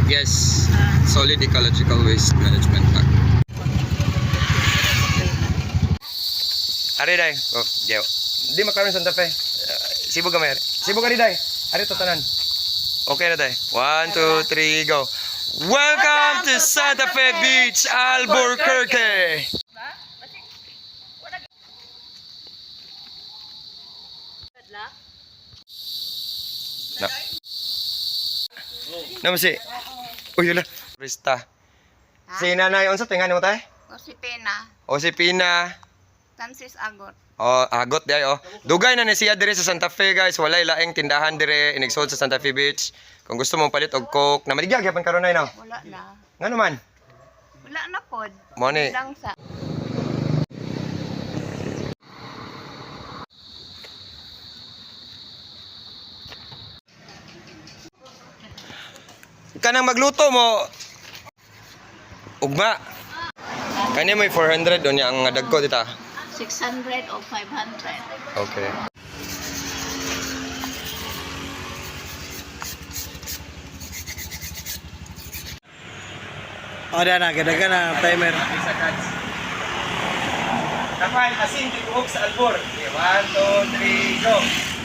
Yes. Solid Ecological Waste Management Act. Ari day. Oh, diyo. Di makaroon Santa Fe. Sibo ka may. Sibo ka di day. Ari tatanan. Okay na day. 1, 2, 3, go. Welcome to Santa Fe Beach, Albuquerque. Na. Namasi. Uy, yun. Rista. Si nanay, unsa tingan mo tay? Josepina, O si Pina. Francis Agot. Oh, agot di ay oh. Dugay na ni siya dire sa Santa Fe, guys. Walay laing tindahan dire inigsold sa Santa Fe Beach. Kung gusto mong palit og coke, na maligya gyapon karon nay no. Wala na. Ngano man? Wala na pod. Mo ni. Lang sa Kanang magluto mo. Ugma. Kani may 400 on ang dagko dita. 600 o 500. Okay. O, na, gadaga na timer. Dapat asin tibuok sa albor. 1, 2, 3, go.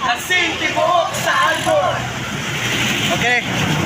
Asin tibuok sa albor. Okay.